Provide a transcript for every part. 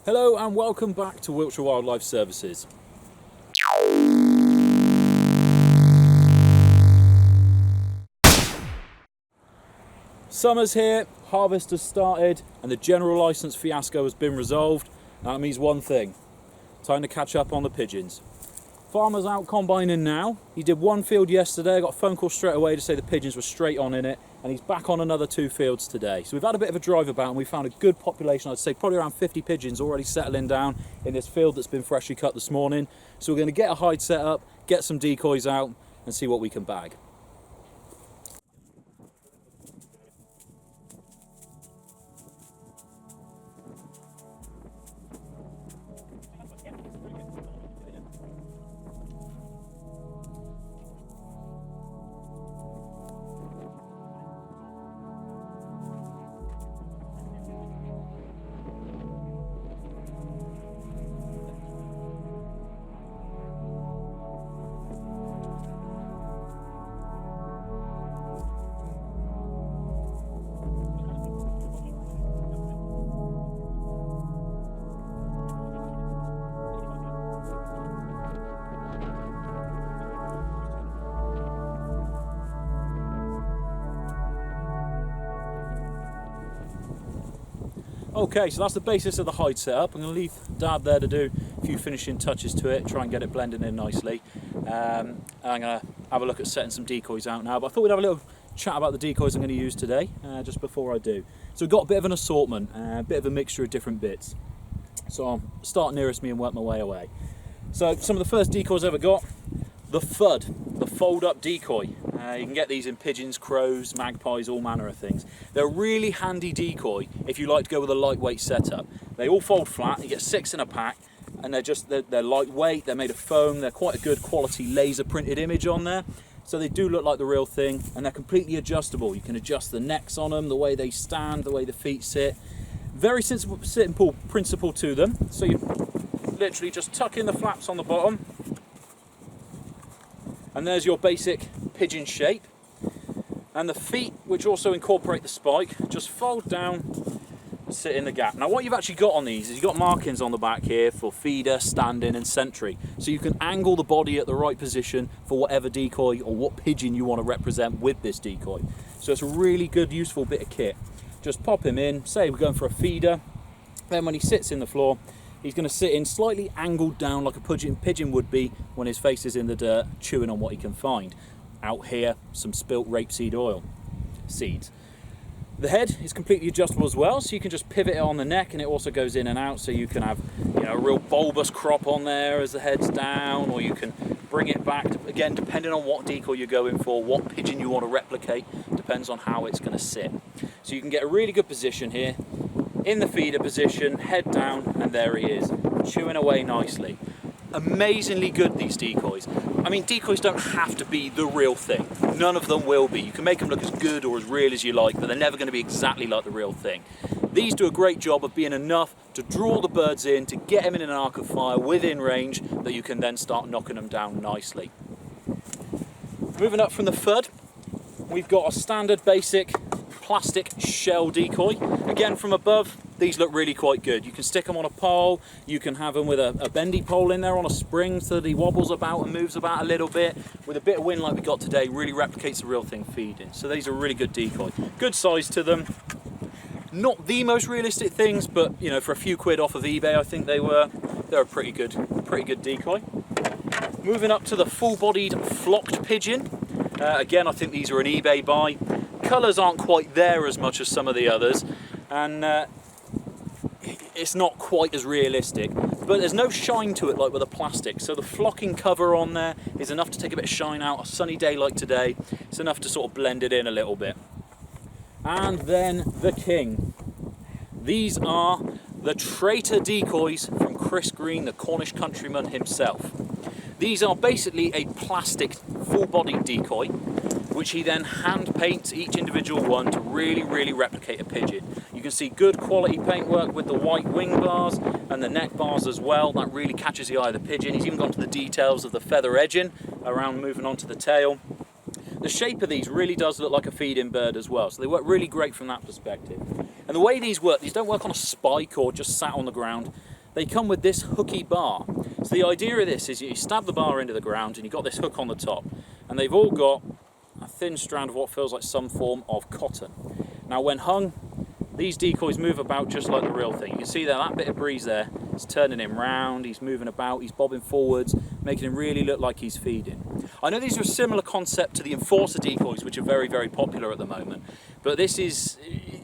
Hello and welcome back to Wiltshire Wildlife Services. Summer's here, harvest has started and the general licence fiasco has been resolved. That means one thing, time to catch up on the pigeons. Farmer's out combining now. He did one field yesterday, I got a phone call straight away to say the pigeons were straight on in it, and he's back on another 2 fields today. So we've had a bit of a drive about and we found a good population, I'd say probably around 50 pigeons already settling down in this field that's been freshly cut this morning. So we're going to get a hide set up, get some decoys out and see what we can bag. Okay, so that's the basis of the hide setup. I'm going to leave Dad there to do a few finishing touches to it, try and get it blended in nicely. And I'm going to have a look at setting some decoys out now, but I thought we'd have a little chat about the decoys I'm going to use today, just before I do. So we've got a bit of an assortment, a bit of a mixture of different bits. So I'll start nearest me and work my way away. So some of the first decoys I've ever got, the FUD, the fold-up decoy. You can get these in pigeons, crows, magpies, all manner of things. They're a really handy decoy if you like to go with a lightweight setup. They all fold flat, you get 6 in a pack, and they're lightweight, they're made of foam, they're quite a good quality laser printed image on there. So they do look like the real thing, and they're completely adjustable. You can adjust the necks on them, the way they stand, the way the feet sit. Very simple principle to them. So you literally just tuck in the flaps on the bottom, and there's your basic pigeon shape. And the feet, which also incorporate the spike, just fold down and sit in the gap. Now what you've actually got on these is you've got markings on the back here for feeder, standing and sentry. So you can angle the body at the right position for whatever decoy or what pigeon you want to represent with this decoy. So it's a really good, useful bit of kit. Just pop him in, say we're going for a feeder, then when he sits in the floor, he's going to sit in slightly angled down like a pigeon would be when his face is in the dirt, chewing on what he can find. Out here, some spilt rapeseed oil seeds. The head is completely adjustable as well, so you can just pivot it on the neck and it also goes in and out, so you can have, a real bulbous crop on there as the head's down, or you can bring it back, again, depending on what decoy you're going for, what pigeon you want to replicate, depends on how it's going to sit. So you can get a really good position here, in the feeder position, head down, and there he is, chewing away nicely. Amazingly good, these decoys. I mean, decoys don't have to be the real thing. None of them will be. You can make them look as good or as real as you like, but they're never going to be exactly like the real thing. These do a great job of being enough to draw the birds in, to get them in an arc of fire within range, that you can then start knocking them down nicely. Moving up from the FUD, we've got a standard basic plastic shell decoy. Again, from above, these look really quite good. You can stick them on a pole, you can have them with a bendy pole in there on a spring so that he wobbles about and moves about a little bit. With a bit of wind like we got today, really replicates the real thing feeding. So these are a really good decoy. Good size to them. Not the most realistic things, but for a few quid off of eBay, I think they're a pretty good decoy. Moving up to the full-bodied flocked pigeon. Again, I think these are an eBay buy. Colours aren't quite there as much as some of the others, and it's not quite as realistic, but there's no shine to it like with a plastic, so the flocking cover on there is enough to take a bit of shine out. A sunny day like today, it's enough to sort of blend it in a little bit. And then the king. These are the traitor decoys from Chris Green, the Cornish countryman himself. These are basically a plastic full-bodied decoy, which he then hand paints each individual one to really replicate a pigeon. You can see good quality paintwork with the white wing bars and the neck bars as well. That really catches the eye of the pigeon. He's even gone to the details of the feather edging around moving on to the tail. The shape of these really does look like a feeding bird as well, so they work really great from that perspective. And the way these work, these don't work on a spike or just sat on the ground. they come with this hooky bar. So the idea of this is you stab the bar into the ground and you've got this hook on the top, and they've all got a thin strand of what feels like some form of cotton. Now when hung, these decoys move about just like the real thing. You can see there, that bit of breeze there, it's turning him round, he's moving about, he's bobbing forwards, making him really look like he's feeding. I know these are a similar concept to the enforcer decoys, which are very, very popular at the moment, but this is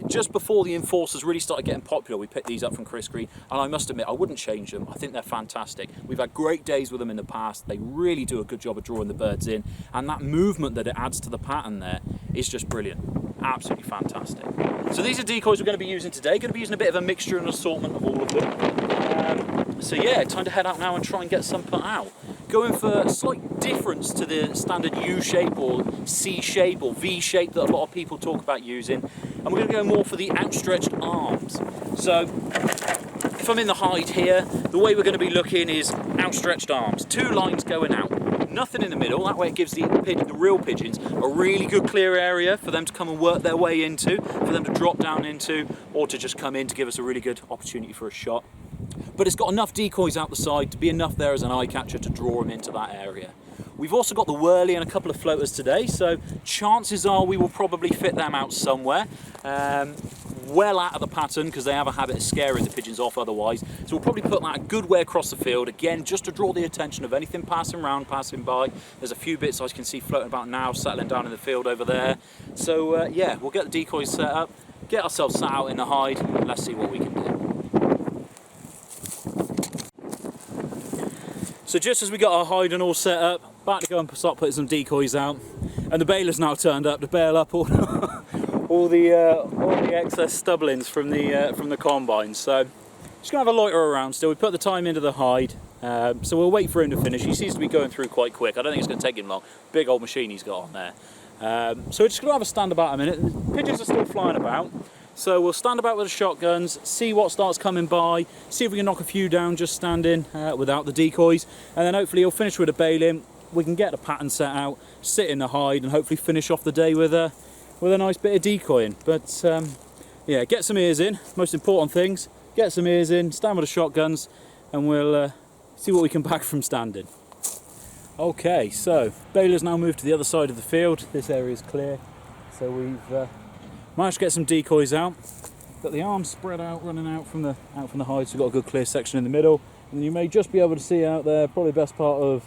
just before the enforcers really started getting popular. We picked these up from Chris Green, and I must admit, I wouldn't change them. I think they're fantastic. We've had great days with them in the past. They really do a good job of drawing the birds in, and that movement that it adds to the pattern there is just brilliant. Absolutely fantastic. So these are decoys we're going to be using today. Going to be using a bit of a mixture and assortment of all of them. So yeah, time to head out now and try and get some put out. Going for a slight difference to the standard U shape or C shape or V shape that a lot of people talk about using, and we're going to go more for the outstretched arms. So if I'm in the hide here, the way we're going to be looking is outstretched arms, 2 lines going out. Nothing in the middle, that way it gives the real pigeons a really good clear area for them to come and work their way into, for them to drop down into, or to just come in to give us a really good opportunity for a shot. But it's got enough decoys out the side to be enough there as an eye catcher to draw them into that area. We've also got the whirly and a couple of floaters today, so chances are we will probably fit them out somewhere. Well out of the pattern, because they have a habit of scaring the pigeons off otherwise. So we'll probably put that a good way across the field, again, just to draw the attention of anything passing around, passing by. There's a few bits I can see floating about now, settling down in the field over there. So yeah, we'll get the decoys set up, get ourselves sat out in the hide, and let's see what we can do. So just as we got our hide and all set up, about to go and start putting some decoys out, and the baler's now turned up to bail up all the excess stubblings from the combine. So just gonna have a loiter around still. We put the time into the hide, so we'll wait for him to finish. He seems to be going through quite quick. I don't think it's gonna take him long. Big old machine he's got on there. So we're just gonna have a stand about a minute. The pigeons are still flying about, so we'll stand about with the shotguns, see what starts coming by, see if we can knock a few down just standing without the decoys, and then hopefully he'll finish with a baling. We can get the pattern set out, sit in the hide, and hopefully finish off the day with a nice bit of decoying. But yeah, get some ears in, most important things. Get some ears in, stand with the shotguns, and we'll see what we can back from standing. Okay, so baler's now moved to the other side of the field. This area is clear, so we've managed to get some decoys out. Got the arms spread out, running out from the hide, so we've got a good clear section in the middle. And you may just be able to see out there, probably best part of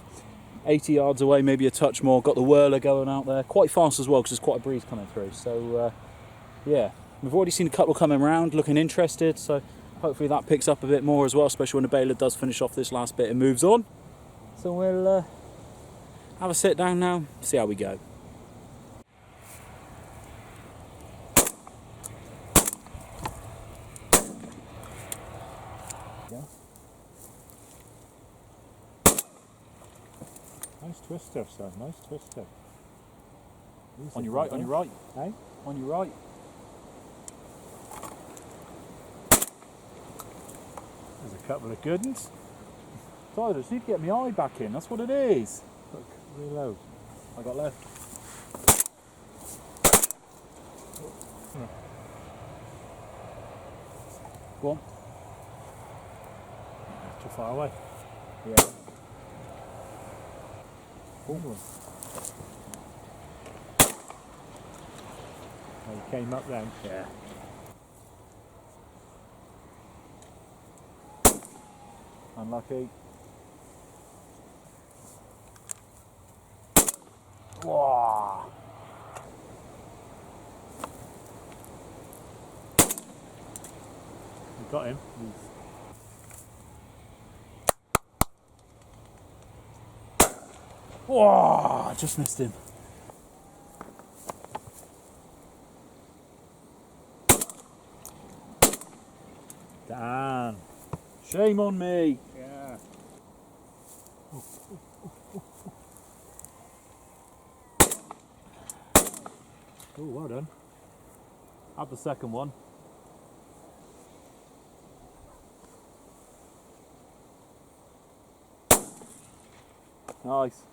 80 yards away, maybe a touch more. Got the whirler going out there, quite fast as well, because there's quite a breeze coming through. So yeah, we've already seen a couple coming around, looking interested. So hopefully that picks up a bit more as well, especially when the baler does finish off this last bit and moves on. So we'll have a sit down now, see how we go. Nice twister, son, nice twister. On your right, on your right. Eh? On your right. There's a couple of good ones. So I just need to get my eye back in, that's what it is. Look, reload. I got left. Go on. Too far away. Yeah. Oh, he came up then. Yeah. Unlucky. Wow. We got him. Whoa, I just missed him. Damn. Shame on me. Yeah. Oh, well done. Have the second one. Nice.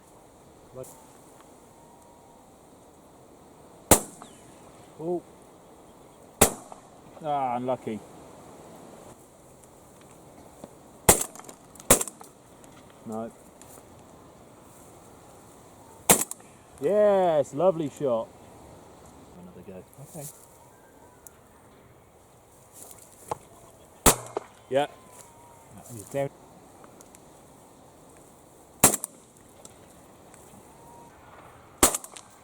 Oh. Ah, unlucky. No. Yes, lovely shot. Another go. Okay. Yeah. He's down.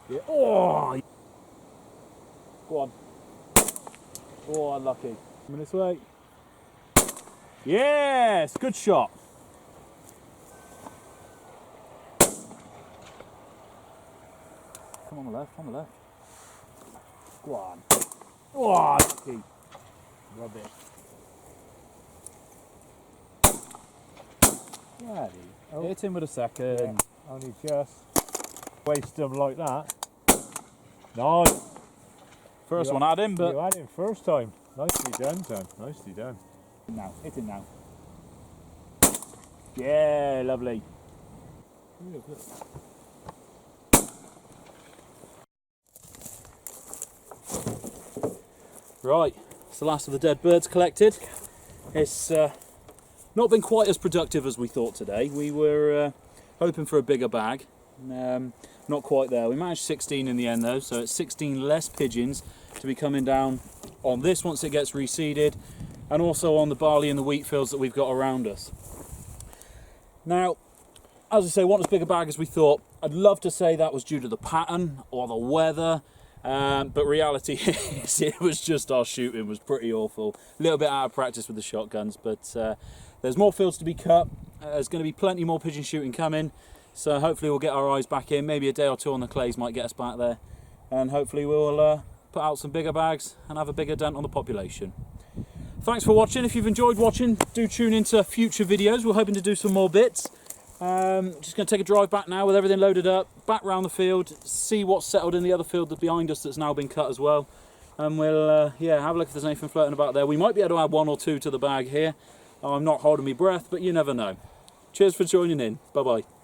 Yeah. Oh! Go on. Oh, unlucky. Coming this way. Yes, good shot. Come on the left, on the left. Go on. Oh, lucky. Rub it. Yeah, Hit him with a second. yeah, only just. Waste them like that. No, First You one had him, but you had him first time. Nicely done, son. Nicely done. Now, hit him now. Yeah, lovely. right, it's the last of the dead birds collected. It's not been quite as productive as we thought today. We were hoping for a bigger bag. Not quite there. We managed 16 in the end though, so it's 16 less pigeons to be coming down on this once it gets reseeded, and also on the barley and the wheat fields that we've got around us. Now, as I say, wasn't as big a bag as we thought. I'd love to say that was due to the pattern or the weather, but reality is it was just our shooting was pretty awful. A little bit out of practice with the shotguns, but there's more fields to be cut. There's going to be plenty more pigeon shooting coming, so hopefully we'll get our eyes back in. Maybe a day or two on the clays might get us back there, and hopefully we'll put out some bigger bags and have a bigger dent on the population. Thanks for watching. If you've enjoyed watching, do tune into future videos. We're hoping to do some more bits. Just going to take a drive back now with everything loaded up, back round the field, see what's settled in the other field that's behind us that's now been cut as well, and we'll yeah, have a look if there's anything floating about there. We might be able to add one or two to the bag here. I'm not holding my breath, but you never know. Cheers for joining in. Bye bye.